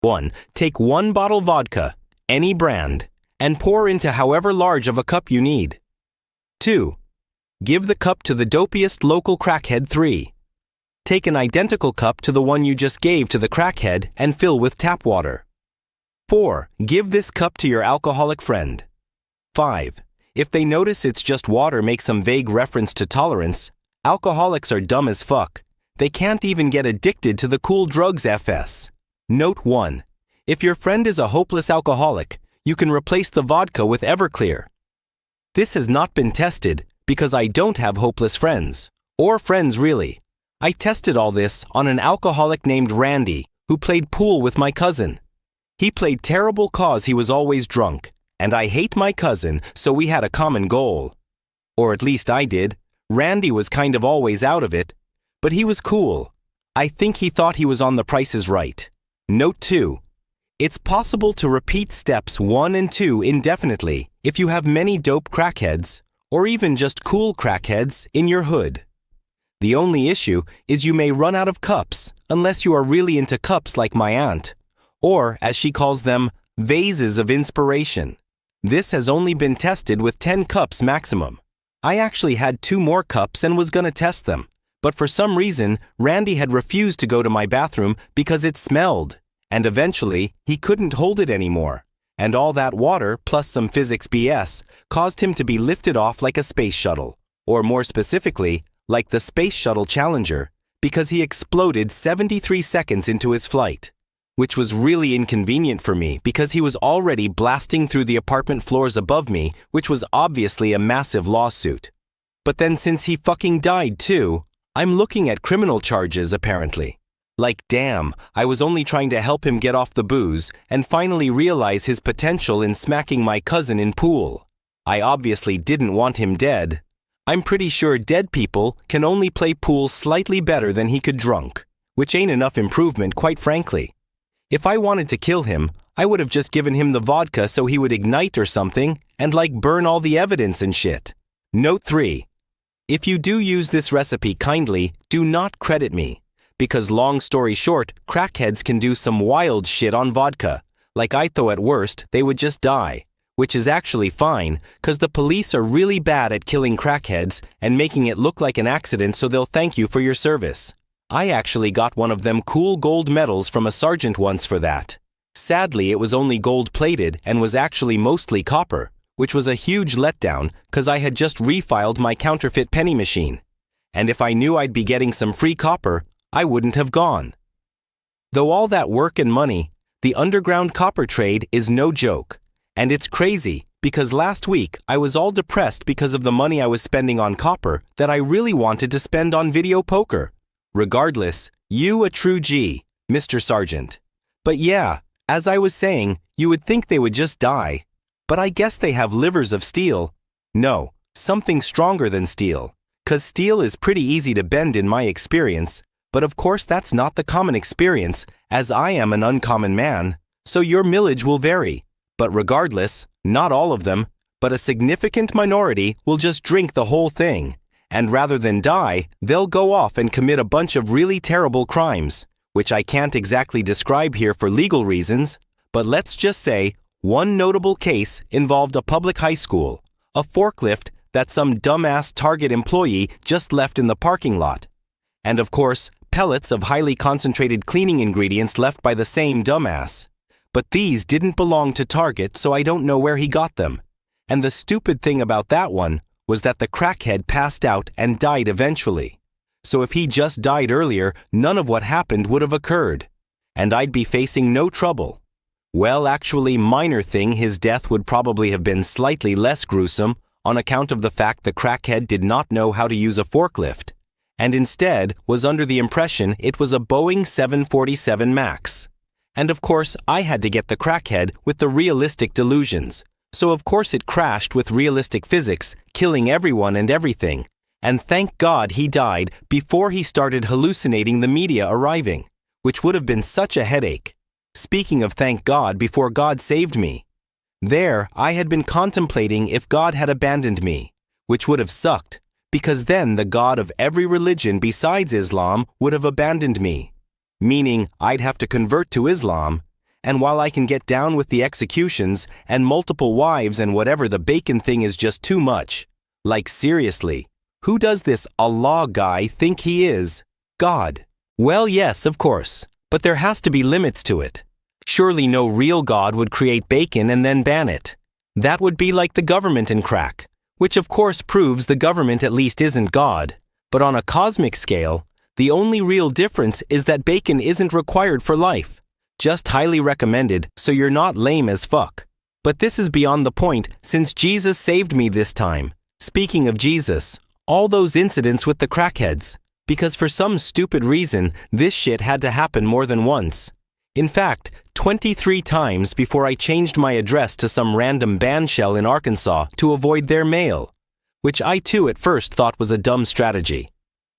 1. Take 1 bottle vodka, any brand, and pour into however large of a cup you need. 2. Give the cup to the dopiest local crackhead. 3. Take an identical cup to the one you just gave to the crackhead and fill with tap water. 4. Give this cup to your alcoholic friend. 5. If they notice it's just water, make some vague reference to tolerance. Alcoholics are dumb as fuck. They can't even get addicted to the cool drugs FS. Note 1. If your friend is a hopeless alcoholic, you can replace the vodka with Everclear. This has not been tested because I don't have hopeless friends. Or friends really. I tested all this on an alcoholic named Randy who played pool with my cousin. He played terrible cause he was always drunk, and I hate my cousin, so we had a common goal. Or at least I did. Randy was kind of always out of it, but he was cool. I think he thought he was on The Price is Right. Note 2. It's possible to repeat steps 1 and 2 indefinitely if you have many dope crackheads, or even just cool crackheads, in your hood. The only issue is you may run out of cups unless you are really into cups like my aunt, or, as she calls them, vases of inspiration. This has only been tested with 10 cups maximum. I actually had 2 more cups and was gonna test them, but for some reason, Randy had refused to go to my bathroom because it smelled, and eventually, he couldn't hold it anymore, and all that water plus some physics BS caused him to be lifted off like a space shuttle, or more specifically, like the Space Shuttle Challenger, because he exploded 73 seconds into his flight, which was really inconvenient for me because he was already blasting through the apartment floors above me, which was obviously a massive lawsuit. But then since he fucking died too, I'm looking at criminal charges apparently. Like damn, I was only trying to help him get off the booze and finally realize his potential in smacking my cousin in pool. I obviously didn't want him dead. I'm pretty sure dead people can only play pool slightly better than he could drunk, which ain't enough improvement quite frankly. If I wanted to kill him, I would have just given him the vodka so he would ignite or something and like burn all the evidence and shit. Note 3. If you do use this recipe kindly, do not credit me. Because long story short, crackheads can do some wild shit on vodka. Like I thought at worst, they would just die. Which is actually fine, cause the police are really bad at killing crackheads and making it look like an accident so they'll thank you for your service. I actually got one of them cool gold medals from a sergeant once for that. Sadly, it was only gold-plated and was actually mostly copper, which was a huge letdown cause I had just refiled my counterfeit penny machine. And if I knew I'd be getting some free copper, I wouldn't have gone. Though all that work and money, the underground copper trade is no joke. And it's crazy because last week I was all depressed because of the money I was spending on copper that I really wanted to spend on video poker. Regardless, you a true G, Mr. Sergeant. But yeah, as I was saying, you would think they would just die. But I guess they have livers of steel. No, something stronger than steel. Cause steel is pretty easy to bend in my experience. But of course that's not the common experience, as I am an uncommon man. So your millage will vary. But regardless, not all of them, but a significant minority will just drink the whole thing. And rather than die, they'll go off and commit a bunch of really terrible crimes, which I can't exactly describe here for legal reasons, but let's just say one notable case involved a public high school, a forklift that some dumbass Target employee just left in the parking lot, and of course, pellets of highly concentrated cleaning ingredients left by the same dumbass. But these didn't belong to Target, so I don't know where he got them. And the stupid thing about that one was that the crackhead passed out and died eventually. So if he just died earlier, none of what happened would have occurred. And I'd be facing no trouble. Well, actually, minor thing, his death would probably have been slightly less gruesome on account of the fact the crackhead did not know how to use a forklift, and instead was under the impression it was a Boeing 747 MAX. And of course, I had to get the crackhead with the realistic delusions. So of course it crashed with realistic physics, killing everyone and everything. And thank God he died before he started hallucinating the media arriving, which would have been such a headache. Speaking of thank God before God saved me. There, I had been contemplating if God had abandoned me, which would have sucked, because then the God of every religion besides Islam would have abandoned me. Meaning I'd have to convert to Islam, And while I can get down with the executions and multiple wives and whatever, the bacon thing is just too much. Like seriously, who does this Allah guy think he is? God. Well, yes, of course, but there has to be limits to it. Surely no real God would create bacon and then ban it. That would be like the government in crack, which of course proves the government at least isn't God. But on a cosmic scale, the only real difference is that bacon isn't required for life. Just highly recommended so you're not lame as fuck. But this is beyond the point since Jesus saved me this time. Speaking of Jesus, all those incidents with the crackheads. Because for some stupid reason, this shit had to happen more than once. In fact, 23 times before I changed my address to some random bandshell in Arkansas to avoid their mail. Which I too at first thought was a dumb strategy.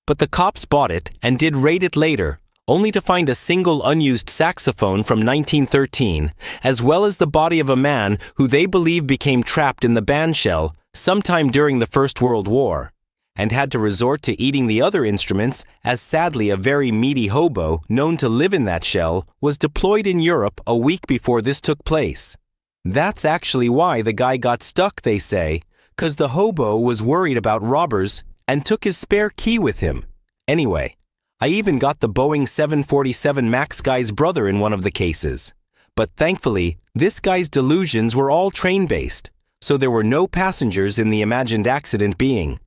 But the cops bought it and did raid it later, only to find a single unused saxophone from 1913, as well as the body of a man who they believe became trapped in the bandshell sometime during the First World War, and had to resort to eating the other instruments as sadly a very meaty hobo known to live in that shell was deployed in Europe a week before this took place. That's actually why the guy got stuck, they say, 'cause the hobo was worried about robbers and took his spare key with him. Anyway, I even got the Boeing 747 MAX guy's brother in one of the cases. But thankfully, this guy's delusions were all train-based, so there were no passengers in the imagined accident being.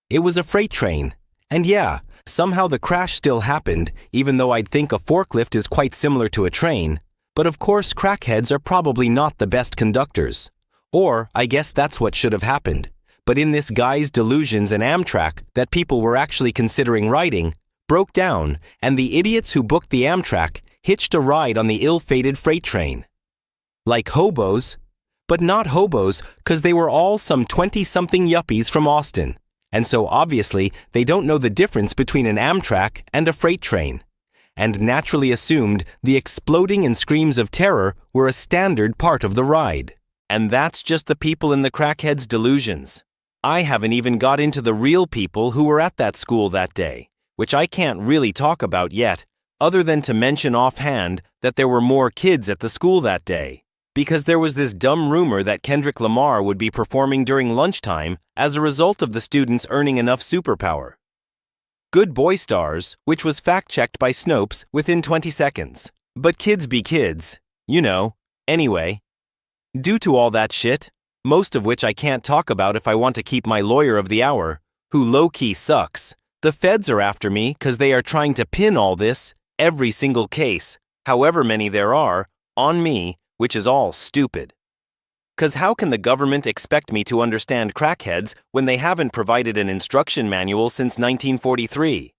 It was a freight train. And yeah, somehow the crash still happened, even though I'd think a forklift is quite similar to a train. But of course, crackheads are probably not the best conductors. Or, I guess that's what should have happened. But in this guy's delusions, an Amtrak that people were actually considering riding broke down, and the idiots who booked the Amtrak hitched a ride on the ill-fated freight train. Like hobos, but not hobos, 'cause they were all some 20-something yuppies from Austin. And so obviously they don't know the difference between an Amtrak and a freight train, and naturally assumed the exploding and screams of terror were a standard part of the ride. And that's just the people in the crackheads' delusions. I haven't even got into the real people who were at that school that day, which I can't really talk about yet, other than to mention offhand that there were more kids at the school that day. Because there was this dumb rumor that Kendrick Lamar would be performing during lunchtime as a result of the students earning enough superpower. Good boy stars, which was fact-checked by Snopes within 20 seconds. But kids be kids, you know. Anyway, due to all that shit, most of which I can't talk about if I want to keep my lawyer of the hour, who low-key sucks, the feds are after me 'cause they are trying to pin all this, every single case, however many there are, on me, which is all stupid. 'Cause how can the government expect me to understand crackheads when they haven't provided an instruction manual since 1943?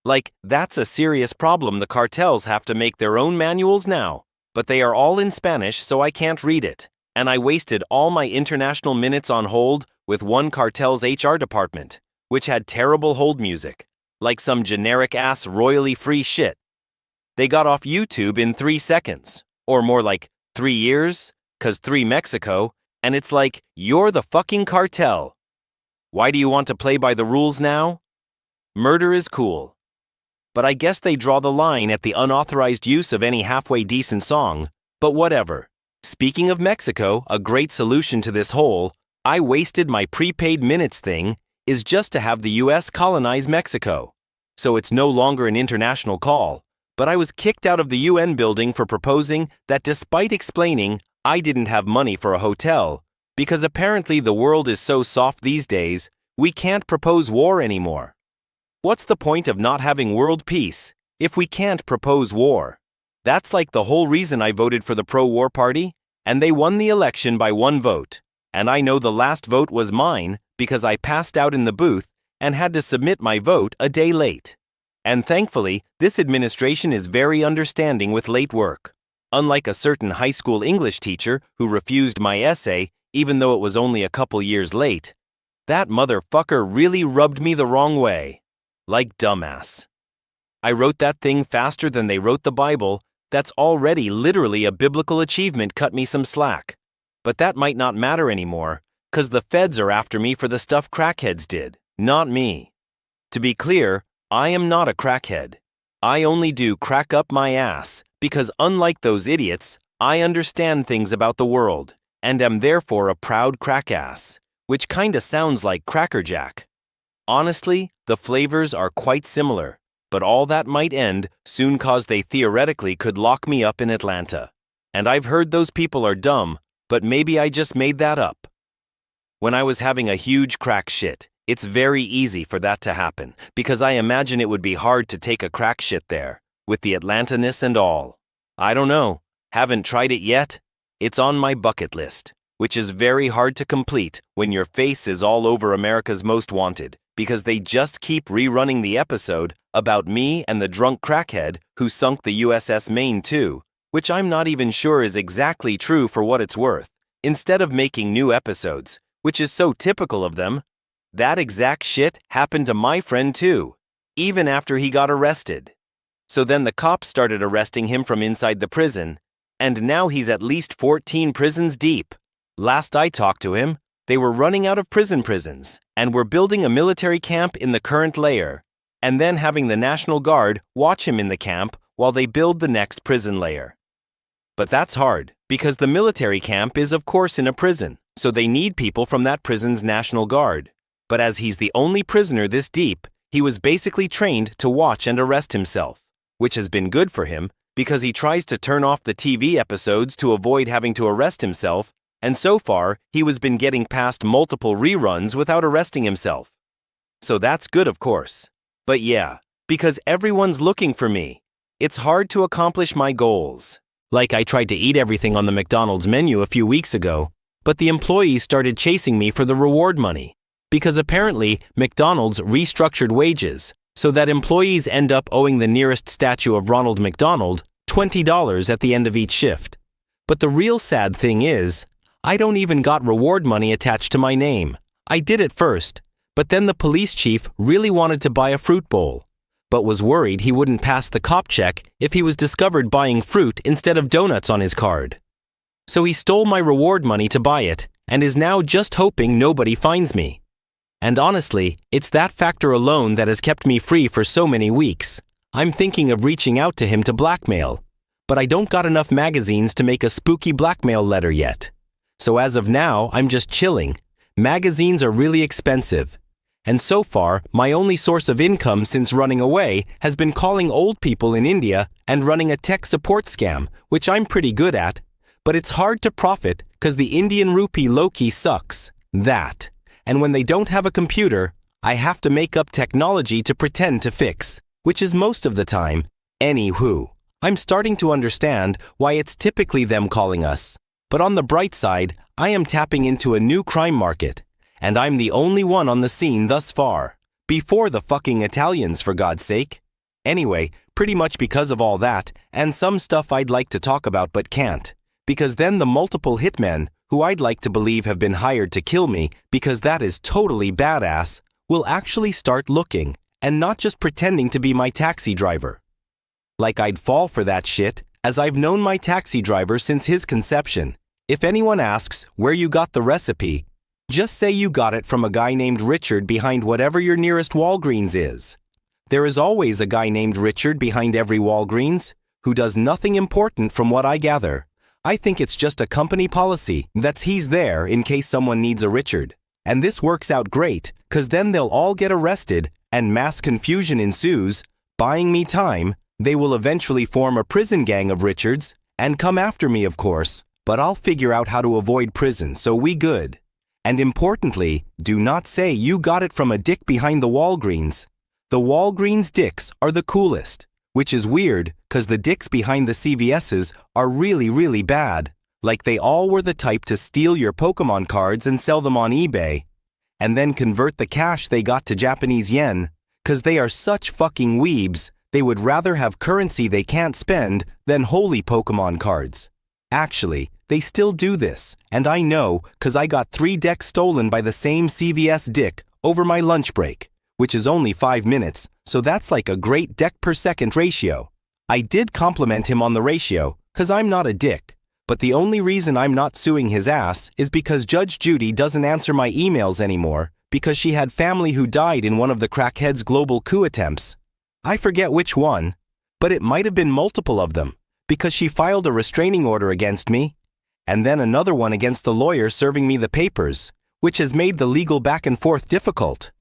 Like, that's a serious problem. The cartels have to make their own manuals now, but they are all in Spanish, so I can't read it. And I wasted all my international minutes on hold with one cartel's HR department, which had terrible hold music, like some generic-ass royally free shit. They got off YouTube in 3 seconds, or more like 3 years, 'cause 3 Mexico, and it's like, you're the fucking cartel. Why do you want to play by the rules now? Murder is cool. But I guess they draw the line at the unauthorized use of any halfway decent song, but whatever. Speaking of Mexico, a great solution to this whole, I wasted my prepaid minutes thing, is just to have the US colonize Mexico. So it's no longer an international call, but I was kicked out of the UN building for proposing that despite explaining I didn't have money for a hotel, because apparently the world is so soft these days, we can't propose war anymore. What's the point of not having world peace if we can't propose war? That's like the whole reason I voted for the pro-war party, and they won the election by 1 vote. And I know the last vote was mine because I passed out in the booth and had to submit my vote a day late. And thankfully, this administration is very understanding with late work. Unlike a certain high school English teacher who refused my essay even though it was only a couple years late. That motherfucker really rubbed me the wrong way. Like dumbass. I wrote that thing faster than they wrote the Bible. That's already literally a biblical achievement. Cut me some slack. But that might not matter anymore, 'cause the feds are after me for the stuff crackheads did, not me. To be clear, I am not a crackhead. I only do crack up my ass, because unlike those idiots, I understand things about the world, and am therefore a proud crackass, which kinda sounds like Cracker Jack. Honestly, the flavors are quite similar, but all that might end soon cause they theoretically could lock me up in Atlanta. And I've heard those people are dumb, but maybe I just made that up. When I was having a huge crack shit, it's very easy for that to happen, because I imagine it would be hard to take a crack shit there, with the Atlantaness and all. I don't know, haven't tried it yet? It's on my bucket list, which is very hard to complete when your face is all over America's Most Wanted, because they just keep rerunning the episode about me and the drunk crackhead who sunk the USS Maine too, which I'm not even sure is exactly true for what it's worth, instead of making new episodes, which is so typical of them. That exact shit happened to my friend too, even after he got arrested. So then the cops started arresting him from inside the prison, and now he's at least 14 prisons deep. Last I talked to him, they were running out of prisons, and were building a military camp in the current layer, and then having the National Guard watch him in the camp while they build the next prison layer. But that's hard, because the military camp is of course in a prison, so they need people from that prison's National Guard. But as he's the only prisoner this deep, he was basically trained to watch and arrest himself, which has been good for him, because he tries to turn off the TV episodes to avoid having to arrest himself, and so far, he has been getting past multiple reruns without arresting himself. So that's good, of course. But yeah, because everyone's looking for me, it's hard to accomplish my goals. Like I tried to eat everything on the McDonald's menu a few weeks ago, but the employees started chasing me for the reward money, because apparently McDonald's restructured wages so that employees end up owing the nearest statue of Ronald McDonald $20 at the end of each shift. But the real sad thing is, I don't even got reward money attached to my name. I did it first, but then the police chief really wanted to buy a fruit bowl, but was worried he wouldn't pass the cop check if he was discovered buying fruit instead of donuts on his card. So he stole my reward money to buy it, and is now just hoping nobody finds me. And honestly, it's that factor alone that has kept me free for so many weeks. I'm thinking of reaching out to him to blackmail, but I don't got enough magazines to make a spooky blackmail letter yet. So as of now, I'm just chilling. Magazines are really expensive. And so far, my only source of income since running away has been calling old people in India and running a tech support scam, which I'm pretty good at. But it's hard to profit because the Indian rupee low-key sucks. That. And when they don't have a computer, I have to make up technology to pretend to fix, which is most of the time. Anywho, I'm starting to understand why it's typically them calling us. But on the bright side, I am tapping into a new crime market, and I'm the only one on the scene thus far. Before the fucking Italians, for God's sake. Anyway, pretty much because of all that, and some stuff I'd like to talk about but can't, because then the multiple hitmen, who I'd like to believe have been hired to kill me because that is totally badass, will actually start looking, and not just pretending to be my taxi driver. Like I'd fall for that shit, as I've known my taxi driver since his conception. If anyone asks where you got the recipe, just say you got it from a guy named Richard behind whatever your nearest Walgreens is. There is always a guy named Richard behind every Walgreens, who does nothing important from what I gather. I think it's just a company policy that's he's there in case someone needs a Richard. And this works out great, cause then they'll all get arrested and mass confusion ensues, buying me time. They will eventually form a prison gang of Richards and come after me, of course, but I'll figure out how to avoid prison, so we good. And importantly, do not say you got it from a dick behind the Walgreens. The Walgreens dicks are the coolest, which is weird cause the dicks behind the CVS's are really, really bad. Like they all were the type to steal your Pokemon cards and sell them on eBay, and then convert the cash they got to Japanese yen, cause they are such fucking weebs. They would rather have currency they can't spend than holy Pokemon cards. Actually, they still do this, and I know cause I got 3 decks stolen by the same CVS dick over my lunch break, which is only 5 minutes, so that's like a great deck per second ratio. I did compliment him on the ratio, cause I'm not a dick, but the only reason I'm not suing his ass is because Judge Judy doesn't answer my emails anymore because she had family who died in one of the crackhead's global coup attempts. I forget which one, but it might have been multiple of them, because she filed a restraining order against me, and then another one against the lawyer serving me the papers, which has made the legal back and forth difficult.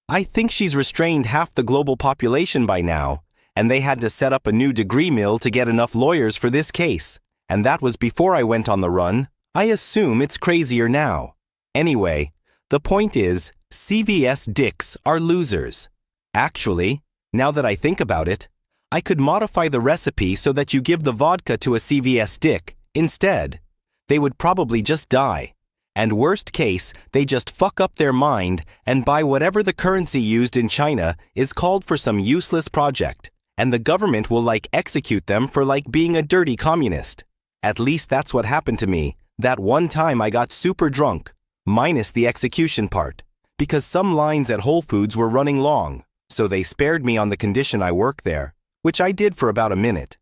I think she's restrained half the global population by now, and they had to set up a new degree mill to get enough lawyers for this case, and that was before I went on the run. I assume it's crazier now. Anyway, the point is, CVS dicks are losers. Actually, now that I think about it, I could modify the recipe so that you give the vodka to a CVS dick instead. They would probably just die. And worst case, they just fuck up their mind and buy whatever the currency used in China is called for some useless project, and the government will execute them for being a dirty communist. At least that's what happened to me that one time I got super drunk, minus the execution part, because some lines at Whole Foods were running long, so they spared me on the condition I work there, which I did for about a minute.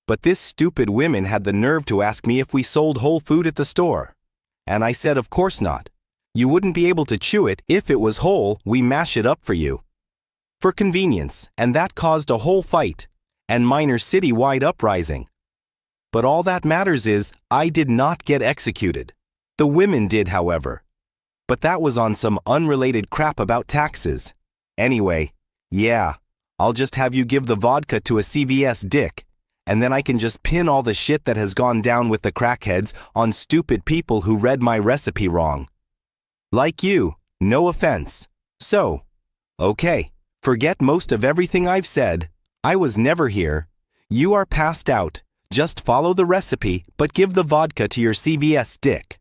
But this stupid woman had the nerve to ask me if we sold whole food at the store. And I said of course not. You wouldn't be able to chew it. If it was whole, we mash it up for you. For convenience, and that caused a whole fight, and minor city-wide uprising. But all that matters is, I did not get executed. The women did, however. But that was on some unrelated crap about taxes. Anyway, yeah, I'll just have you give the vodka to a CVS dick, and then I can just pin all the shit that has gone down with the crackheads on stupid people who read my recipe wrong. Like you, no offense. So, okay, forget most of everything I've said. I was never here. You are passed out. Just follow the recipe, but give the vodka to your CVS dick.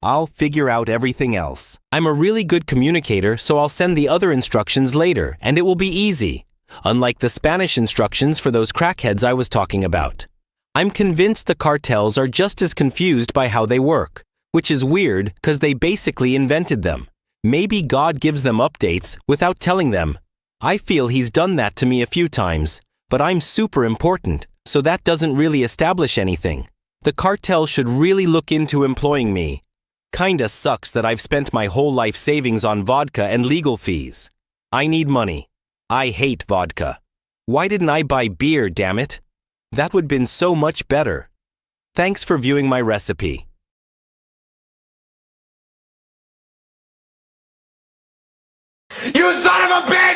I'll figure out everything else. I'm a really good communicator, so I'll send the other instructions later, and it will be easy. Unlike the Spanish instructions for those crackheads I was talking about. I'm convinced the cartels are just as confused by how they work, which is weird because they basically invented them. Maybe God gives them updates without telling them. I feel he's done that to me a few times, but I'm super important, so that doesn't really establish anything. The cartel should really look into employing me. Kinda sucks that I've spent my whole life savings on vodka and legal fees. I need money. I hate vodka. Why didn't I buy beer, damn it? That would have been so much better. Thanks for viewing my recipe. You son of a bitch!